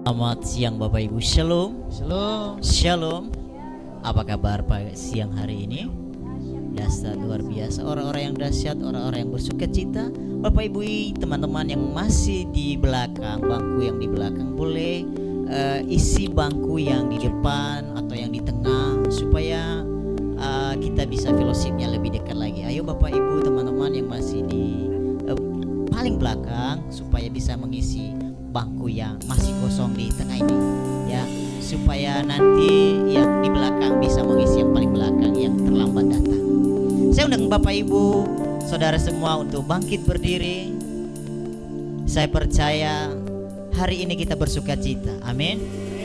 Selamat siang Bapak Ibu. Shalom. Shalom. Shalom. Apa kabar pada siang hari ini? Dahsyat, luar biasa. Orang-orang yang dahsyat, orang-orang yang bersuka cita. Bapak Ibu, teman-teman yang masih di belakang, bangku yang di belakang, boleh isi bangku yang di depan atau yang di tengah supaya kita bisa fellowshipnya lebih dekat lagi. Ayo Bapak Ibu, teman-teman yang masih di paling belakang supaya bisa mengisi bangku yang masih kosong di tengah ini, ya, supaya nanti yang di belakang bisa mengisi yang paling belakang yang terlambat datang. Saya undang Bapak Ibu, saudara semua untuk bangkit berdiri. Saya percaya hari ini kita bersuka cita, amin.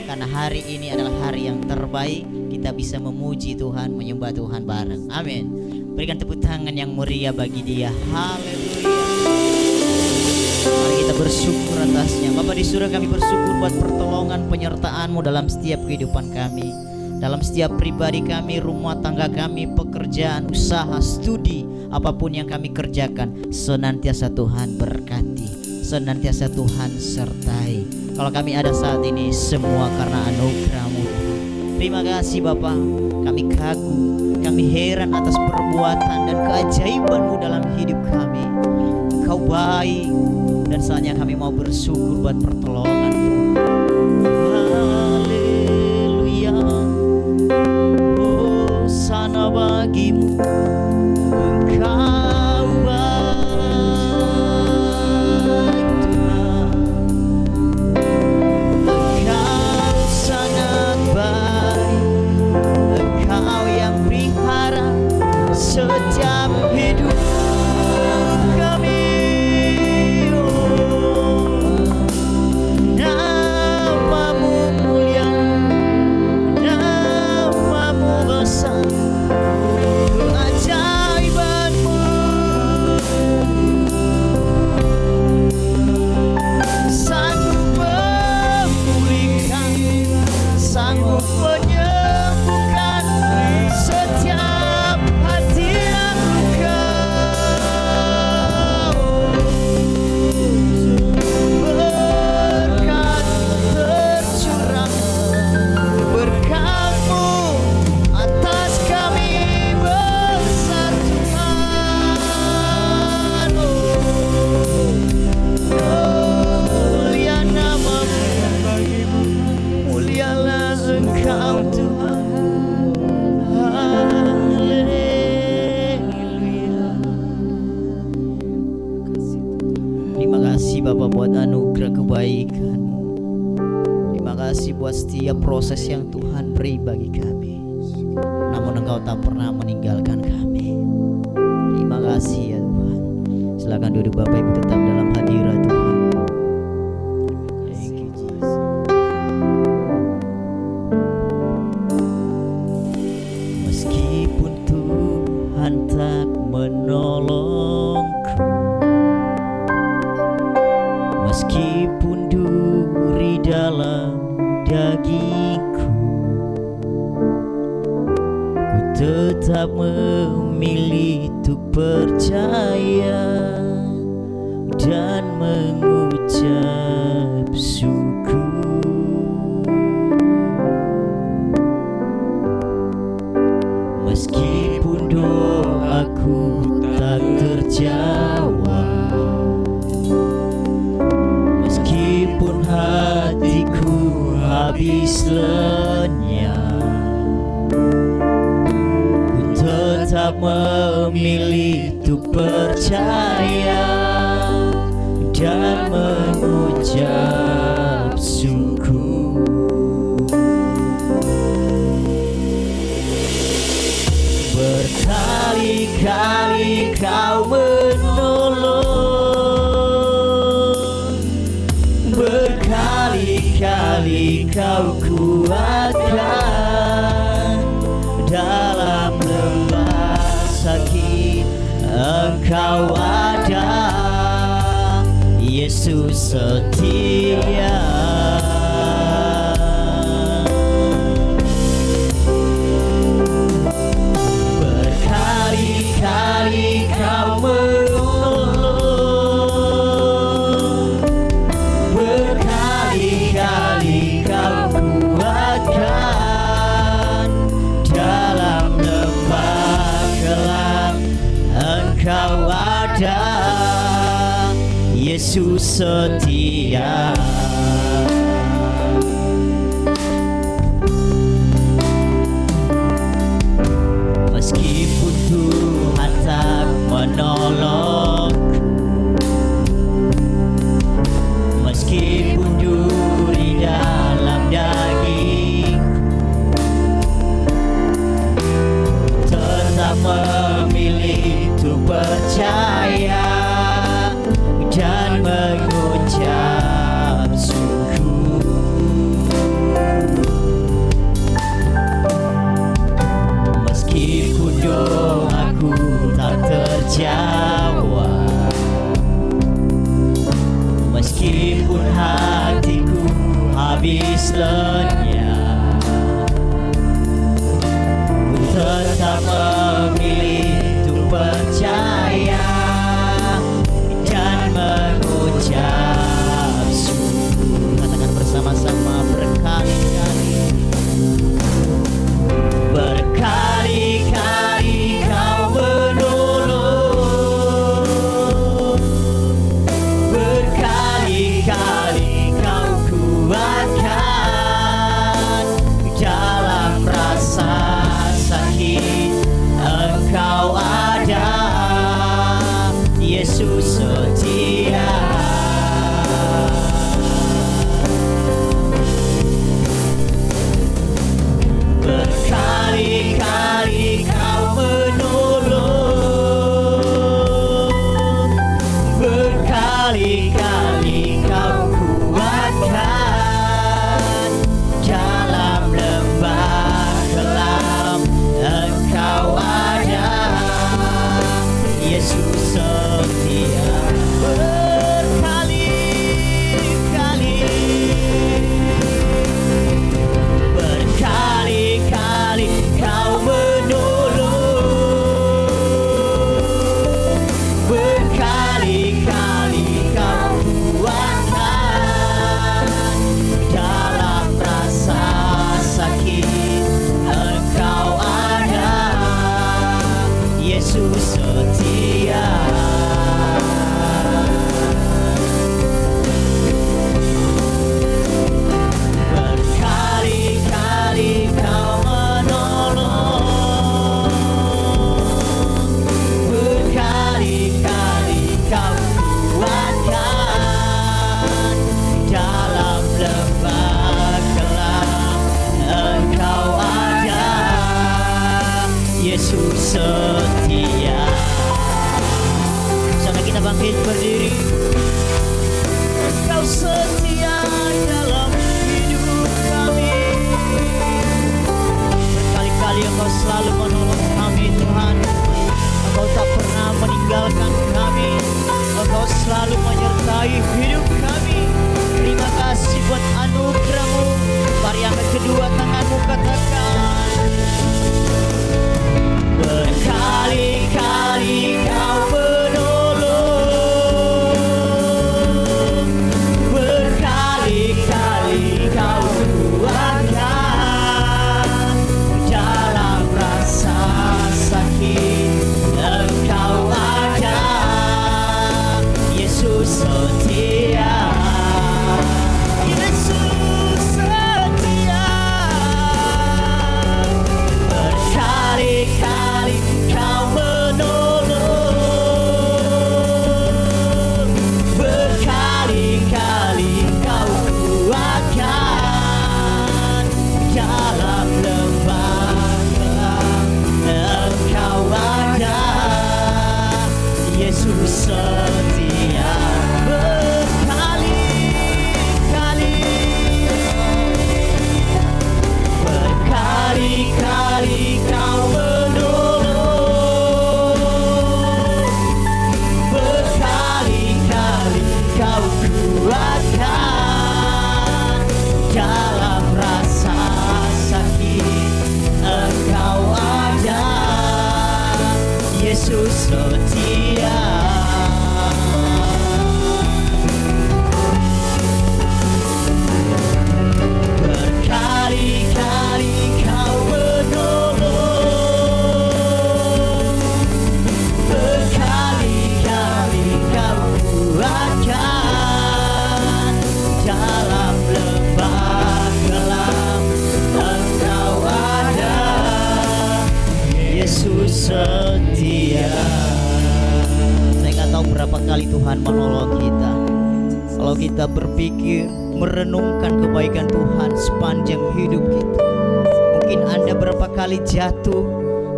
Karena hari ini adalah hari yang terbaik, kita bisa memuji Tuhan, menyembah Tuhan bareng, amin. Berikan tepuk tangan yang meriah bagi Dia, haleluya. Mari kita bersyukur atasnya. Bapa di surga, kami bersyukur buat pertolongan penyertaan-Mu dalam setiap kehidupan kami, dalam setiap pribadi kami, rumah tangga kami, pekerjaan, usaha, studi, apapun yang kami kerjakan, senantiasa Tuhan berkati, senantiasa Tuhan sertai. Kalau kami ada saat ini, semua karena anugerah-Mu. Terima kasih Bapa, kami kagum, kami heran atas perbuatan dan keajaiban-Mu dalam hidup kami. Kau baik, dan saatnya kami mau bersyukur buat pertolongan Tuhan. Haleluya. Oh, sana bagimu, Engkau baik Tuhan. Engkau sangat baik, Engkau yang pelihara setiap hidup kami. Bapak buat anugerah kebaikan-Mu. Terima kasih buat setiap proses yang Tuhan beri bagi kami. Namun Engkau tak pernah meninggalkan kami. Terima kasih ya Tuhan. Silakan duduk Bapak Ibu, tetap dalam hadirat Tuhan. Thank you Jesus. Meskipun Tuhan tak menolongku, meskipun duri dalam dagingku, ku tetap memilih untuk percaya dan mengucap syukur. Meskipun doaku tak terjawab, meskipun hatiku habis lenyap, ku tetap memilih untuk percaya dan mengucap syukur. Berkali-kali Kau menolong, berkali-kali Kau kuatkan. Dalam lembah sakit Engkau ada, Yesus setia. Berkali-kali Kau menolong, berkali-kali Yesus setia. Meskipun Tuhan tak menolong, meskipun duri dalam daging, tetap memilih untuk percaya dan mengucap syukur. Meskipun doaku tak terjawab, meskipun hatiku habis lenyap, ku tetap memilih untuk percaya dan mengucap syukur. Katakan bersama-sama berkali-kali. Berkali-kali Kau menolong, berkali-kali Kau kuatkan dalam rasa sakit. Engkau ada, Yesus setia. Berkali-kali Kau menolong, berkali-kali Kau kuatkan dalam lembah kelam. Engkau ada, Yesus setia. Berkali-kali, berkali-kali Kau menolong, berkali-kali Kau kuatkan dalam rasa sakit. Engkau ada, Yesus setia. Berkali-kali Kau menolong, berkali-kali Kau kuatkan dalam lembah kelam. Engkau ada, Yesus setia. Saudara kita bangkit berdiri. Kau setia dalam hidup kami. Berkali-kali Engkau selalu menolong kami Tuhan. Engkau tak pernah meninggalkan kami. Engkau selalu menyertai hidup kami. Terima kasih buat anugerah-Mu. Mari angkat kedua tanganmu, katakan. Berkali-kali Kau menolong, berkali-kali Kau kuatkan dalam rasa sakit. Engkau ada, Yesus setia. Yesus setia. Berkali-kali Kau menolong, berkali-kali Kau kuatkan dalam lembah kelam. Engkau ada, Yesus setia. Berkali-kali, berkali-kali Kau menolong, berkali-kali Kau kuatkan dalam rasa sakit. Engkau ada, Yesus setia. Berkali-kali Kau menolong, berkali-kali Kau kuatkan Tuhan menolong kita. Kalau kita berpikir, merenungkan kebaikan Tuhan sepanjang hidup kita, mungkin Anda berapa kali jatuh,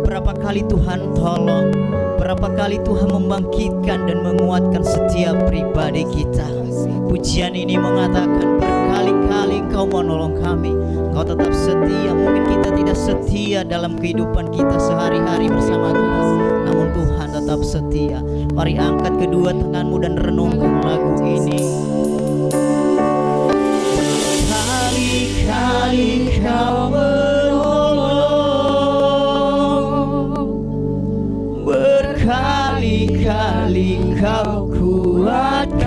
berapa kali Tuhan tolong, berapa kali Tuhan membangkitkan dan menguatkan setiap pribadi kita. Pujian ini mengatakan berkali-kali Engkau menolong kami, Engkau tetap setia. Mungkin kita tidak setia dalam kehidupan kita sehari-hari bersama Tuhan, namun Tuhan tetap setia. Mari angkat kedua tanganmu dan renungkan lagu ini. Kali-kali Kau menolong, berkali-kali Kau kuatkan.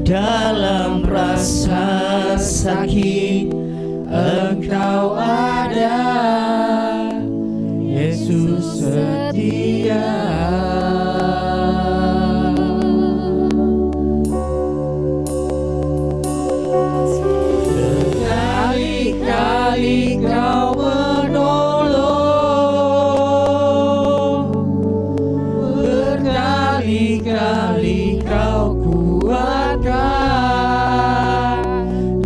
Dalam rasa sakit Engkau ada, Yesus setia. Berkali-kali Kau menolong, berkali-kali Kau kuatkan.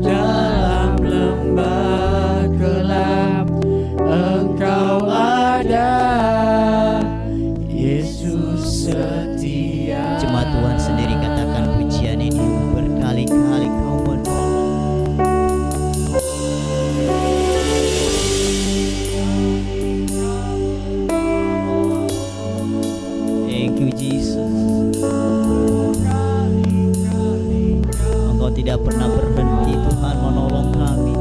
Dalam lembah gelap Engkau ada, Yesus setia. Jemaat Tuhan sendiri katakan pujian ini, berkali-kali Kau menolong. Thank you Jesus. Engkau tidak pernah berhenti Tuhan menolong kami.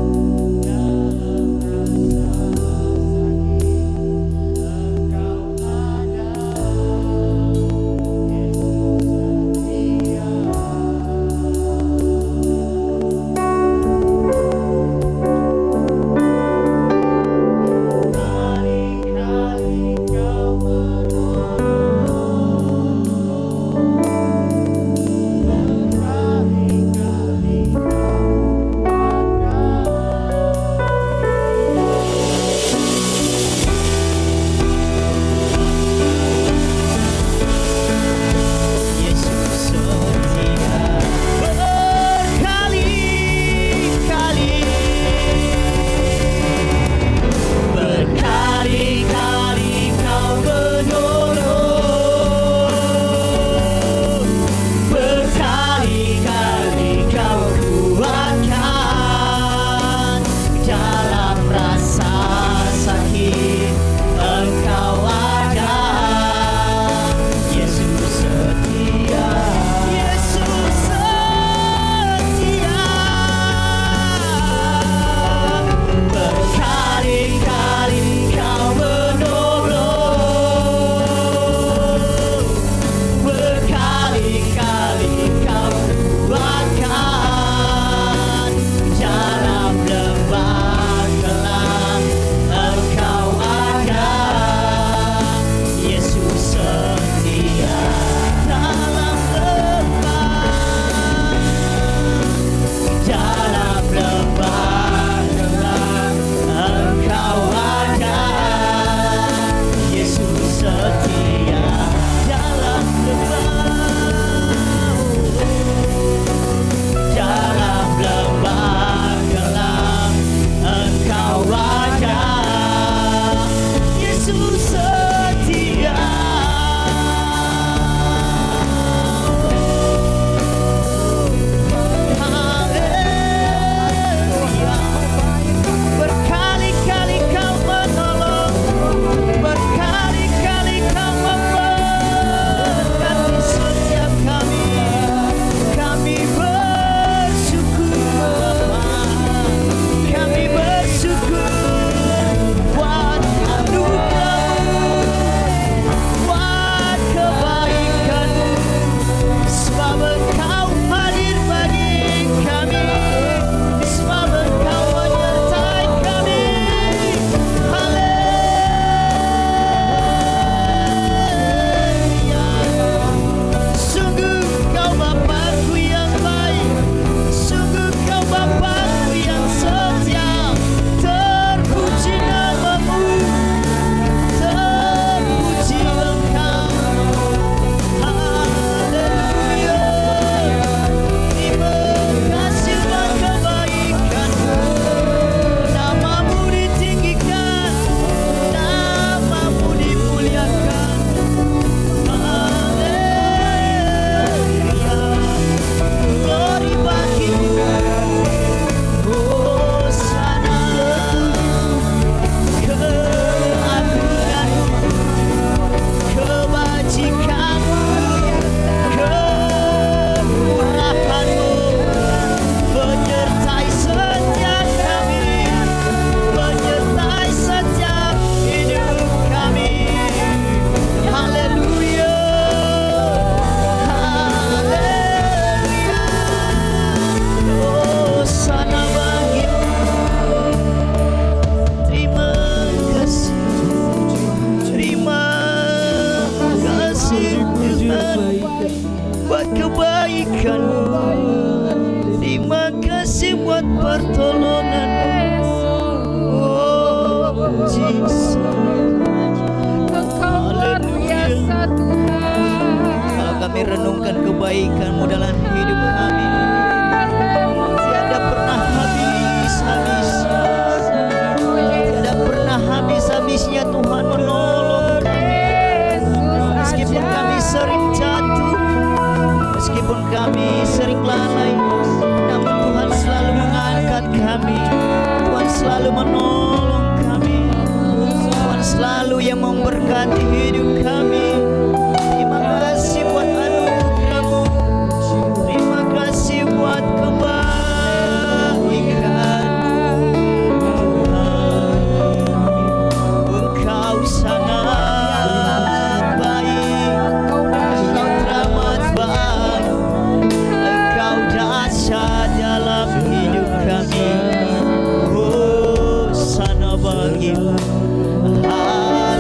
buat kebaikan-Mu. Terima kasih buat pertolongan. Oh Jesus, Engkau luar biasa Tuhan. kalau kami renungkan kebaikan-Mu dalam hidup kami, tiada pernah habis-habisnya. Tiada pernah habis-habisnya Tuhan menolong kami. Meskipun kami sering jatuh, meskipun kami sering lalai, namun Tuhan selalu mengangkat kami. Tuhan selalu menolong kami. Tuhan selalu yang memberkati hidup kami. Terima kasih buat anugerah-Mu. Terima kasih buat kebaikan Tuhan. Engkau sangat baik. Engkau teramat baik. Engkau dahsyat dalam hidup kami. Oh, sana bagimu. Haleluya.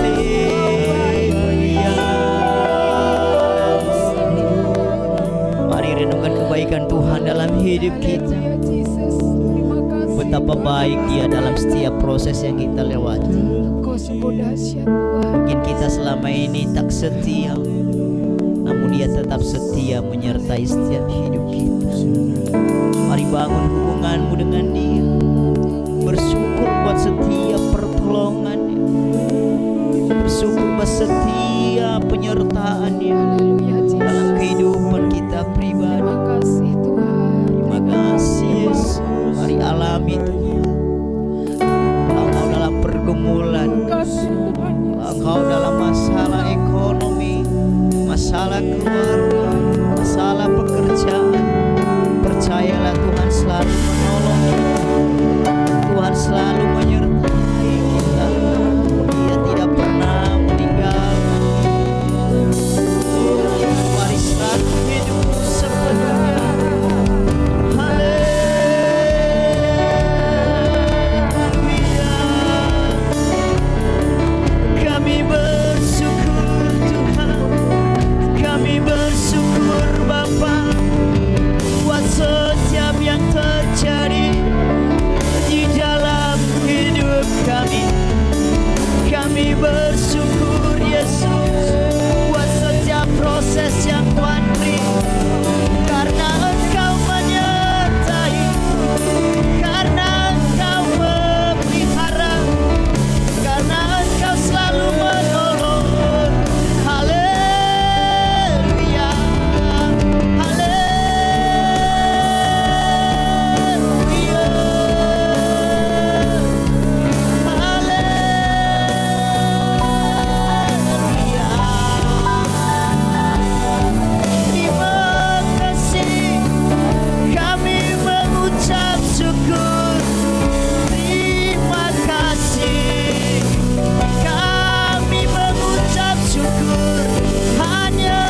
Mari renungkan kebaikan Tuhan dalam hidup kita. Ya Jesus, terima kasih. Betapa baik Dia dalam setiap proses yang kita lewati. Engkau sungguh dahsyat Tuhan. Mungkin kita selama ini tak setia, namun Dia tetap setia menyertai setiap hidup kita. Mari bangun hubunganmu dengan Dia. Bersyukur buat setiap pertolongan-Nya. Bersyukur buat setiap penyertaan-Nya Haleluya Jesus. dalam kehidupan kita pribadi. Terima kasih Tuhan. Terima kasih Yesus. Mari alami Tuhan. Kalau Engkau dalam pergumulan, Terima kasih Tuhan. kalau Engkau dalam masalah ekonomi, masalah keluarga, masalah pekerjaan, percayalah Tuhan selalu menolong kita. Tuhan selalu menyertai kita. Dia tidak pernah meninggalkan kita. Mari selalu hidup sepenuhnya. Haleluya. Kami bersyukur Tuhan. Kami bersyukur Bapa buat setiap yang terjadi di dalam hidup kami. Kami bersyukur Yesus buat setiap proses yang Tuhan beri, karena Engkau menyertai, karena Engkau memelihara, karena Engkau selalu menolong. Haleluya, haleluya, terima kasih. Kami mengucap syukur. Terima kasih. Kami mengucap syukur hanya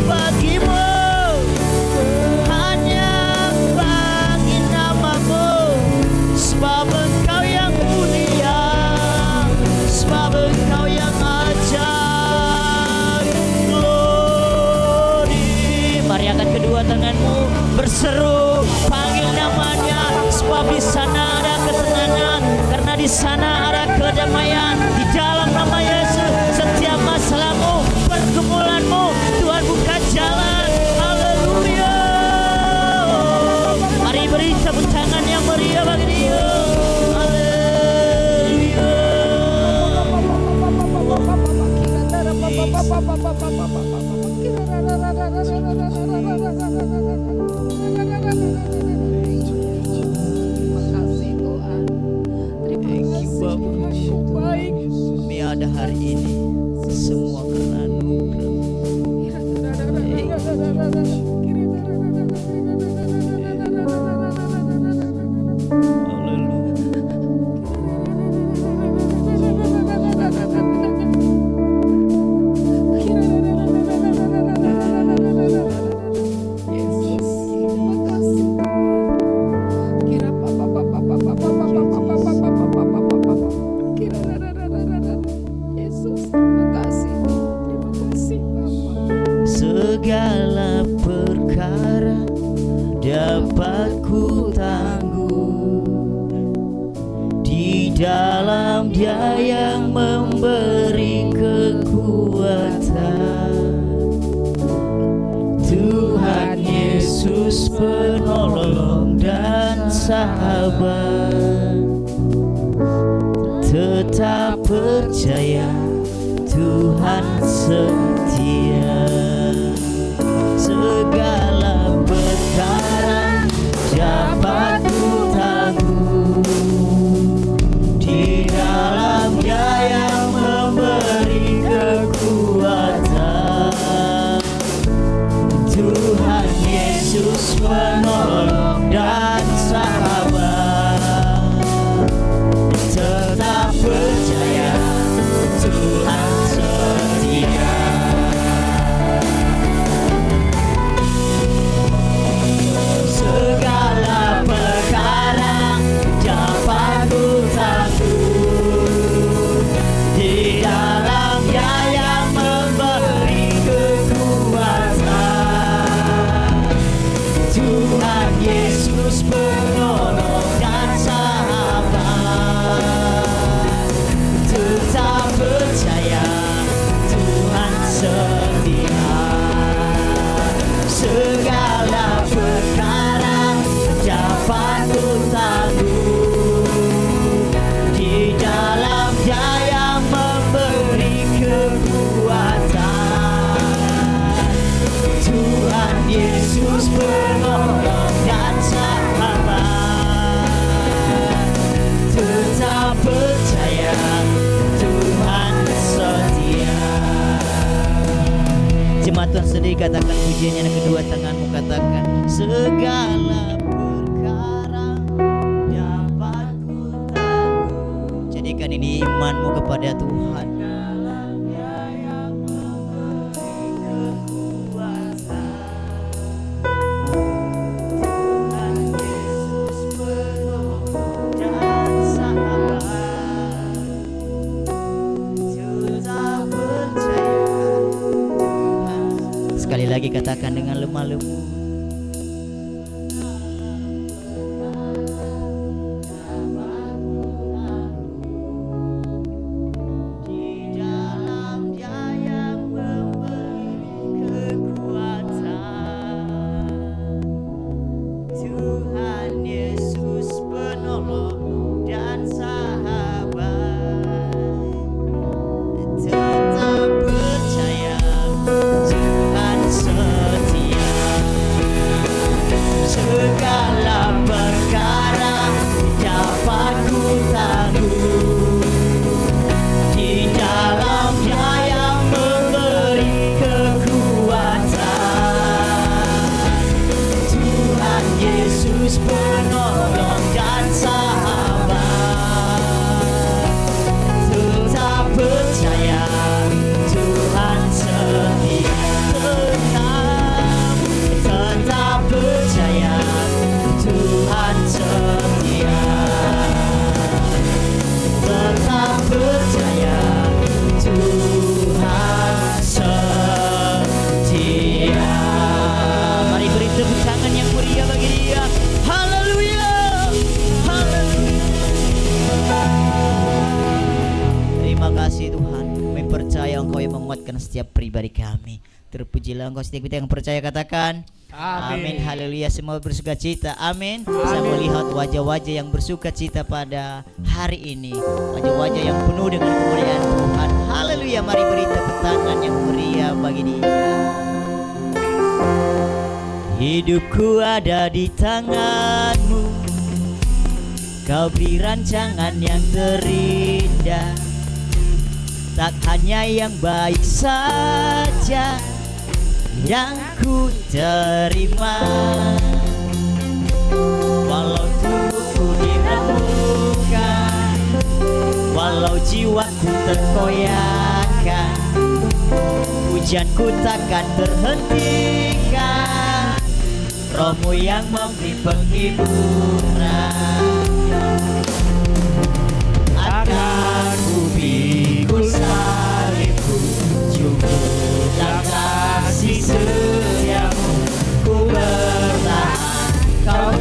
bagimu, hanya bagi nama-Mu, sebab Engkau yang mulia, sebab Engkau yang ajaib. Glory. Mari angkat kedua tanganmu, berseru, panggil namanya, sebab di sana ada ketenangan, karena di sana ada kedamaian. Di dalam nama Yesus, setiap masalahmu, pergumulanmu, Tuhan buka jalan. Haleluya. Mari beri tepuk tangan yang meriah bagi Dia. Haleluya. Terima kasih Tuhan. Terima Thank you, kasih Bapa. Tuhan. Engkau baik. Kami ada hari ini semua karena anugerah. Haleluya. Segala dapat ku tangguh. Di dalam Dia yang memberi kekuatan, Tuhan Yesus penolong dan sahabat. Tetap percaya, Tuhan setia. Segala perkara dapat ku tangguh. Di dalam Dia yang memberi kekuatan, Tuhan Yesus penolong dan sahabat. Tetap percaya, Tuhan setia. Segala perkara dapat ku tangguh. Di dalam Dia yang memberi kekuatan, Tuhan Yesus penolong dan sahabat. Tetap percaya, Tuhan setia. Segala perkara dapat ku tangguh. Di dalam Dia yang memberi kekuatan, Tuhan Yesus penolong dan sahabat. Tetap percaya, Tuhan setia. Jemaat Tuhan sendiri katakan pujian yang kedua, tanganmu katakan. Segala perkara dapat ku tangguh. Jadikan ini imanmu kepada Tuhan. Dia yang memberi kekuatan, Tuhan Yesus penolong dan sahabat. Tetap percaya. Sekali lagi katakan dengan lemah lembut. Di dalam Dia yang memberi kekuatan, Tuhan Yesus penolong dan sahabat. Tetap percaya, Tuhan setia. Segala perkara dapat ku tangguh. Di dalam Dia yang memberi kekuatan, Tuhan Yesus penolong dan sahabat. Tetap percaya, Tuhan setia. Tetap percaya, Tuhan setia. Tetap percaya, Tuhan setia. Mari beri tepuk tangan yang meriah bagi Dia. Haleluya, haleluya. Terima kasih Tuhan. Kami percaya Engkau yang menguatkan setiap pribadi kami. Terpujilah Engkau, setiap kita yang percaya katakan amin. Haleluya. Semua bersuka cita. Amin. Saya melihat wajah-wajah yang bersuka cita pada hari ini, wajah-wajah yang penuh dengan kemuliaan Tuhan. Haleluya. Mari beri tepuk tangan yang meriah bagi Dia. Hidupku ada di tangan-Mu, Kau beri rancangan yang terindah. Tak hanya yang baik saja yang ku terima, walau tubuhku diremukkan, walau jiwaku terkoyakkan, pujianku takkan terhentikan. Roh-Mu yang memberi penghiburan, akan ku pikul salibku, cukuplah kasih setiamu, ku bertahan, Kau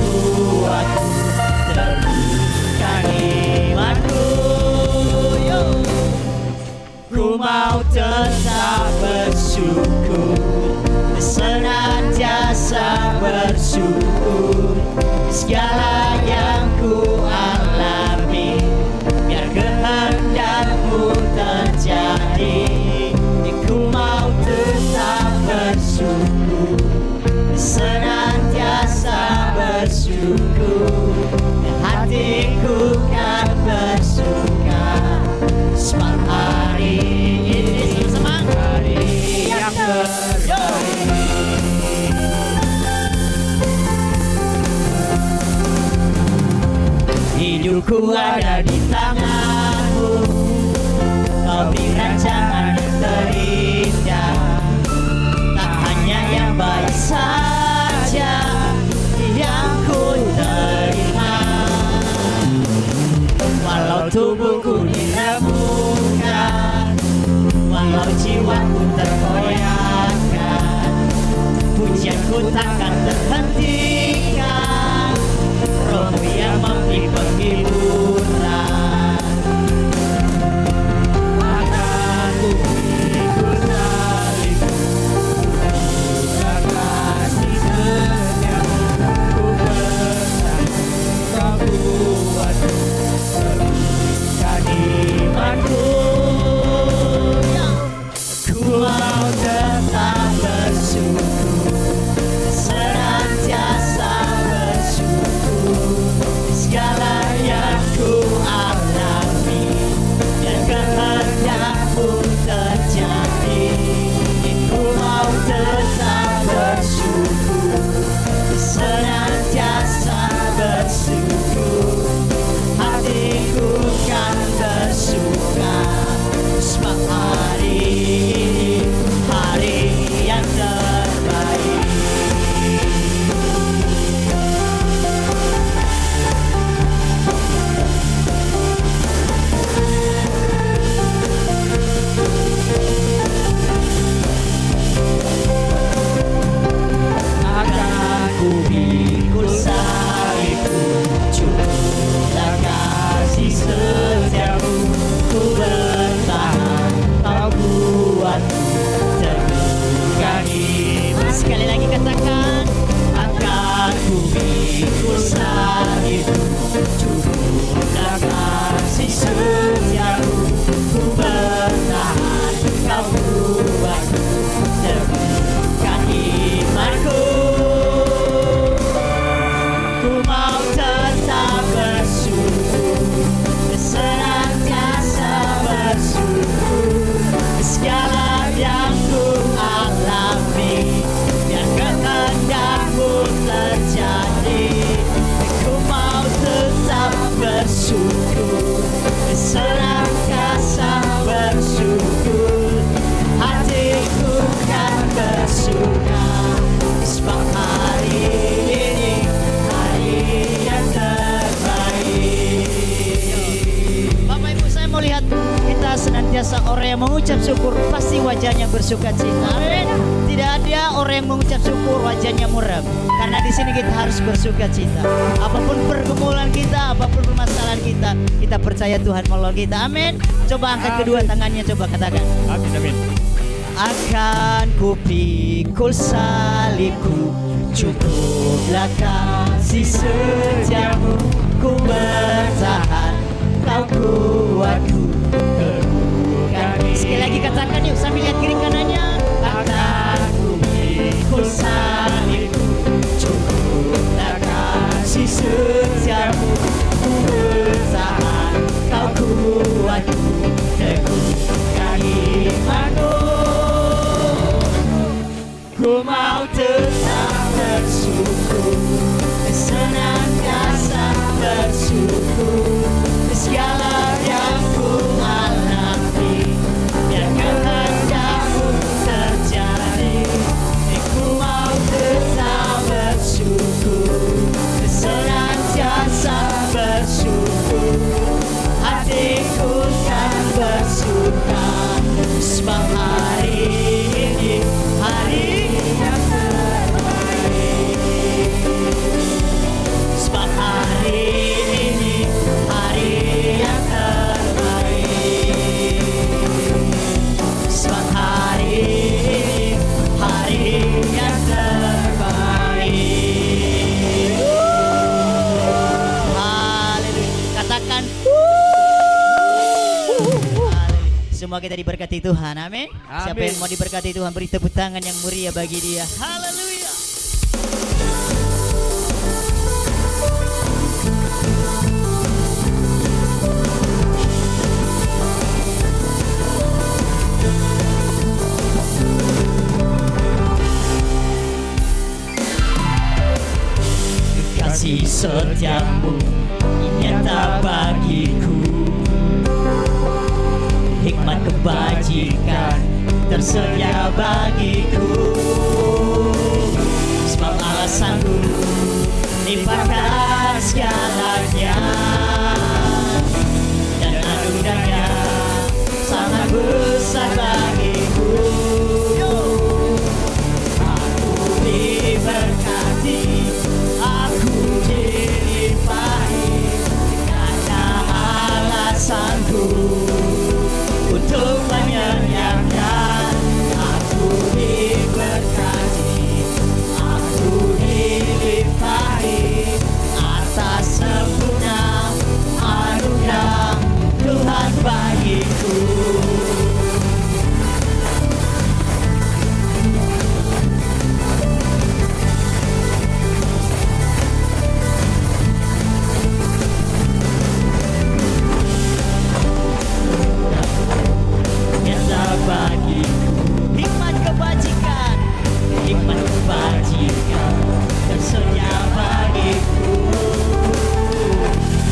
hidupku ada di tanganmu. Kau beri rancangan yang terindah, tak hanya yang baik saja yang ku terima. Walau tubuhku diremukkan, walau jiwaku terkoyakkan, pujianku takkan terhentikan. Rohmu yang memberi penghiburan. Akan ku ikut salibmu, kasih setiamu, ku bertahan, kau kuatku, sebutkan imanku. Ku mau tetap bersyukur, senantiasa bersyukur. Segala yang ku alami, dan kehendakmu terjadi. Ku mau tetap bersyukur, senantiasa bersyukur. Hatiku kan bersuka, sebab hari ini hari yang terbaik. Akan ku pikul salibku, cukuplah kasih setiamu. Ku bertahan, kau kuatku, teguhkan iman. Sekali lagi katakan, akan ku pikul salibku, cukuplah kasih setiamu. Ku bertahan, kau kuatku, teguhkan imanku. Ku mau tetap bersyukur, senantiasa bersyukur. Segala yang ku alami, biar kehendakmu terjadi. Ku mau tetap bersyukur, senantiasa bersyukur. Hatiku kan bersuka, sebab hari ini hari yang terbaik. Bapak Ibu, saya mau lihat kita senantiasa orang yang mengucap syukur pasti wajahnya bersuka cita. Amin. Tidak ada orang yang mengucap syukur wajahnya muram. Karena di sini kita harus bersuka cita. Apapun pergumulan kita, apapun permasalahan kita, kita percaya Tuhan menolong kita. Amin. Coba angkat kedua tangannya, coba katakan. Amin, amin. Akan ku pikul salibku, cukuplah kasih setiamu. Ku bertahan, kau kuatku, teguhkan. Sekali lagi katakan yuk sambil lihat kiri kanannya. Akan ku pikul salibku, cukuplah kasih setiamu. Ku bertahan, kau kuatku, teguhkan imanku. Ku mau tetap bersyukur, senantiasa bersyukur. Segala yang ku alami, biar kehendakmu terjadi. Ku mau tetap bersyukur, senantiasa bersyukur. Hatiku kan bersuka, sebab hari ini hari yang terbaik. Sebab hari ini hari yang terbaik. Sebab hari ini hari yang terbaik. Haleluya. Katakan semua kita diberkati Tuhan, amin. Siapa yang mau diberkati Tuhan, beri tepuk tangan yang meriah bagi dia. Haleluya. Kasih setiamu yang nyata bagiku. Hikmat kebajikan tersedia bagiku. Sebab Allah sanggup limpahkan segalanya, dan anugerahnya sangat besar bagiku. Aku diberkati, aku dilimpahi, karena Allah sanggup untuk menyediakan. Aku diberkati, aku dilimpahi atas sempurna anugerah Tuhan bagiku. Nyata bagiku hikmat kebajikan, hikmat kebajikan tersedia bagiku.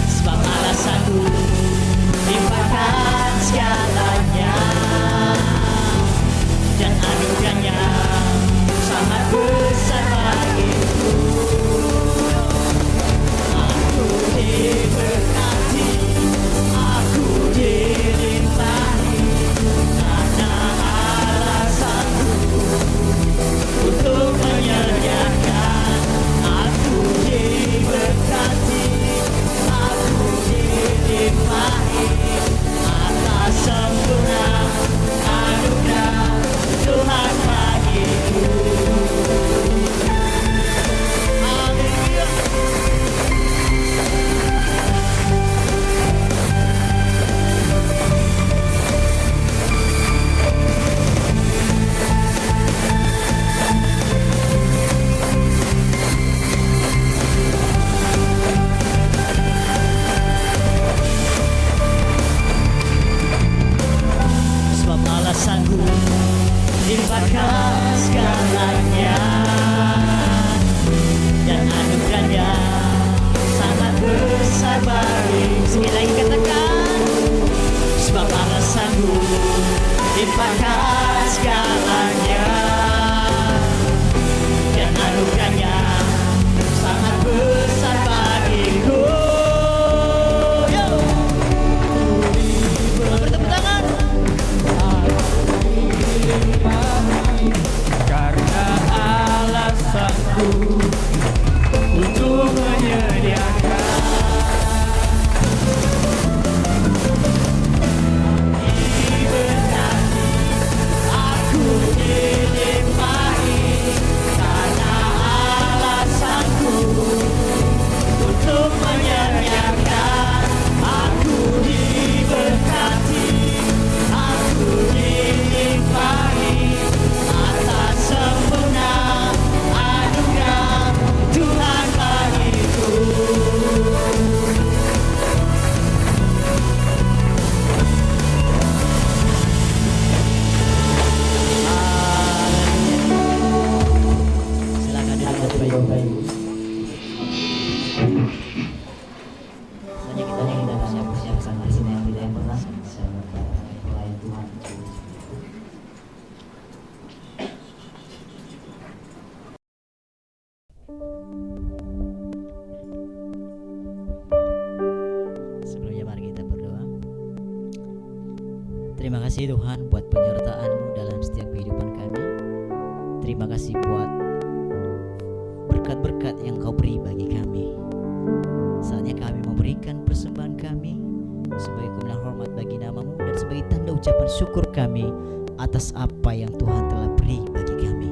Sebab Allah sanggup limpahkan segalanya, dan anugerahnya sangat besar bagiku. Aku diberkati, aku dilimpahi, karena Allah sanggup untuk menyediakan. Aku diberkati, aku dilimpahi atas sempurna anugerah Tuhan bagiku. Haleluya. Sebab Allah sanggup limpahkan segalanya, dan anugerahnya sangat besar bagiku. Sekali lagi katakan, sebab Allah sanggup limpahkan segalanya, dan anugerahnya sangat besar bagiku. Yo! Bertepuk tangan. Karena Allah sanggup untuk menyediakan. Diberkati, aku dilimpahi, karena Allah sanggup untuk menyediakan. Aku diberkati, aku dilimpahi atas sempurna anugerah Tuhan bagiku. Silakan duduk baik-baik. Saja kita bersiap-siap sama sini yang tidak pernah sama pelayan Tuhan. Sebelumnya mari kita berdoa. Terima kasih Tuhan buat penyertaan-Mu dalam setiap kehidupan kami. Terima kasih buat berkat-berkat yang Kau beri bagi kami. Saatnya kami memberikan persembahan kami sebagai kemenangan hormat bagi nama-Mu dan sebagai tanda ucapan syukur kami atas apa yang Tuhan telah beri bagi kami.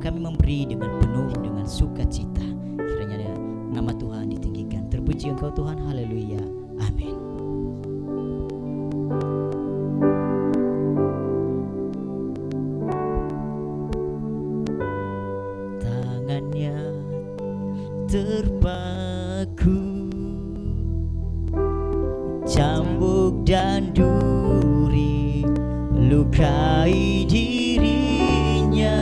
Kami memberi dengan penuh dengan sukacita. Kiranya nama Tuhan ditinggikan. Terpuji Engkau Tuhan. Haleluya. Amin. Tangannya terpaku, cambuk dan duri lukai dirinya.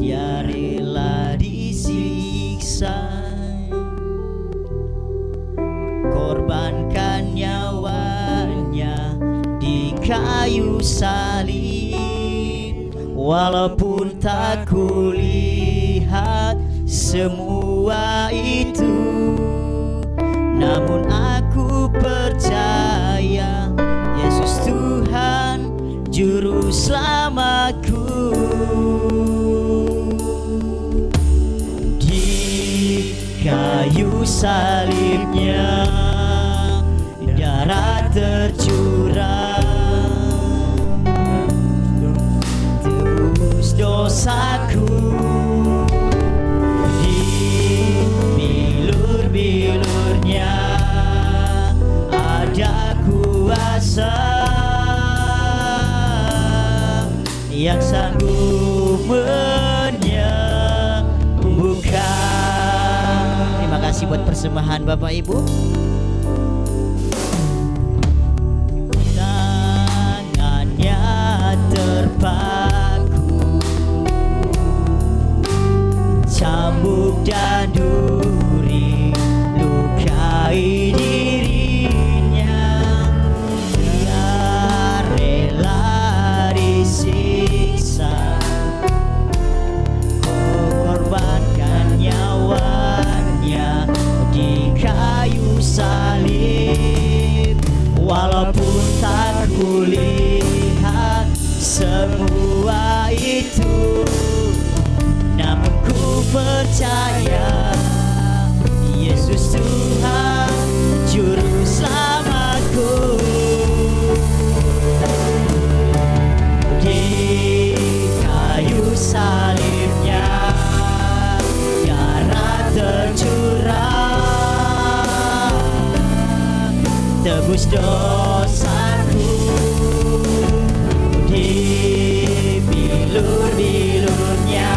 Dia rela disiksa kayu salib. Walaupun tak kulihat semua itu, namun aku percaya Yesus Tuhan Juru Selamatku. Di kayu salibnya darah tercurah, tebus dosaku. Di bilur-bilurnya ada kuasa yang sanggup menyembuhkan. Terima kasih buat persembahan Bapak Ibu. Tangannya terpaku, cambuk dan duri lukai dirinya. Dia rela disiksa, korbankan nyawanya di kayu salib. Walaupun tak kulihat semua itu, namun ku percaya Yesus Tuhan Juru Selamatku. Di kayu salibnya darah tercurah, tebus dosaku. Di bilur-bilurnya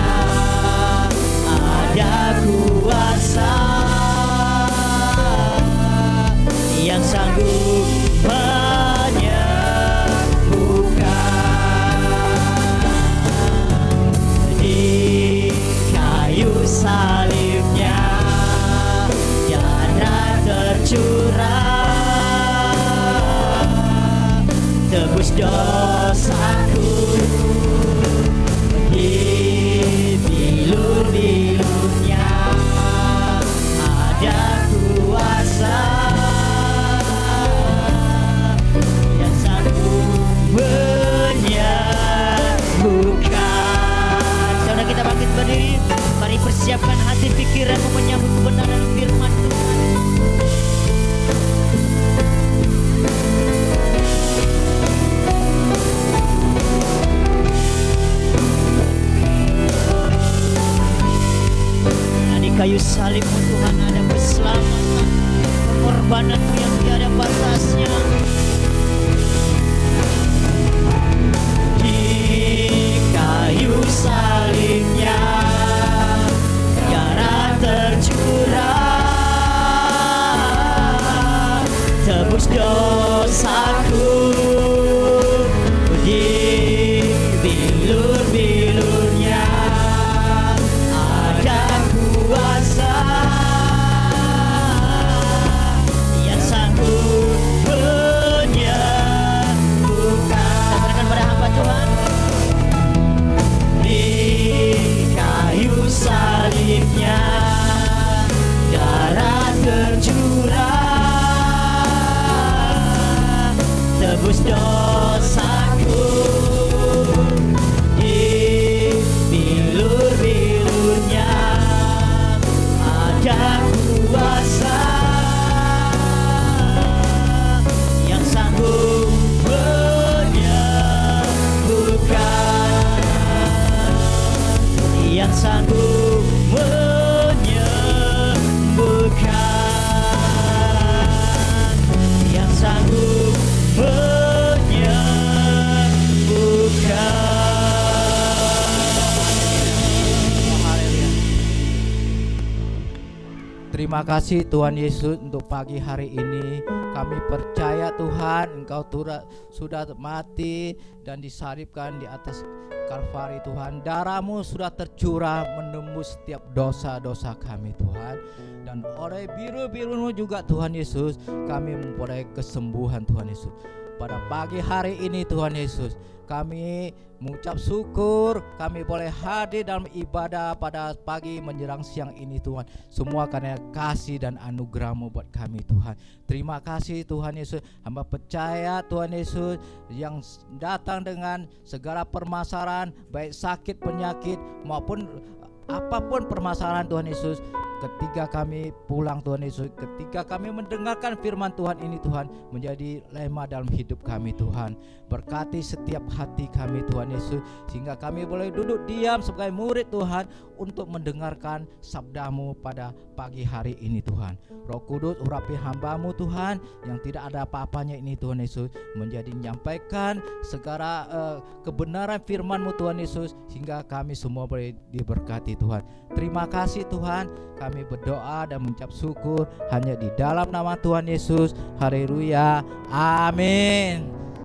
ada kuasa yang sanggup menyembuhkan. Di kayu salibnya darah tercurah, tebus dosaku. Di bilur-bilurnya ada kuasa yang sanggup menyembuhkan. Saudara, kita bangkit berdiri. Mari persiapkan hati pikiranmu menyambut kebenaran firman Tuhan. Di kayu salibmu Tuhan ada keselamatan, pengorbananmu yang tiada batasnya. Di kayu salibnya darah tercurah, tebus dosaku. Di bilur-bilurnya ada kuasa yang sanggup menyembuhkan. Kita berikan pada hamba Tuhan. Di kayu salibnya darah tercurah, tebus dosaku. Di bilur-bilurnya ada kuasa yang sanggup menyembuhkan, yang sanggup menyembuhkan, yang sanggup menyembuhkan. Terima kasih Tuhan Yesus untuk pagi hari ini. Kami percaya Tuhan Engkau sudah mati dan disalibkan di atas Kalvari Tuhan. Darah-Mu sudah tercurah menembus setiap dosa-dosa kami Tuhan. Dan oleh biru-biru-Mu juga Tuhan Yesus kami memperoleh kesembuhan Tuhan Yesus. pada pagi hari ini Tuhan Yesus. Kami mengucap syukur kami boleh hadir dalam ibadah pada pagi menjelang siang ini Tuhan. Semua karena kasih dan anugerah-Mu buat kami Tuhan. Terima kasih Tuhan Yesus. Hamba percaya Tuhan Yesus yang datang dengan segala permasalahan, baik sakit, penyakit maupun apapun permasalahan Tuhan Yesus, ketika kami pulang Tuhan Yesus, ketika kami mendengarkan firman Tuhan ini Tuhan, menjadi lema dalam hidup kami Tuhan. Berkati setiap hati kami Tuhan Yesus, sehingga kami boleh duduk diam sebagai murid Tuhan untuk mendengarkan sabda-Mu pada pagi hari ini Tuhan. Roh Kudus urapi hamba-Mu Tuhan yang tidak ada apa-apanya ini Tuhan Yesus, menjadi menyampaikan segala kebenaran firman-Mu Tuhan Yesus, sehingga kami semua boleh diberkati Tuhan. Terima kasih Tuhan. Kami berdoa dan mengucap syukur hanya di dalam nama Tuhan Yesus. Haleluya. Amin.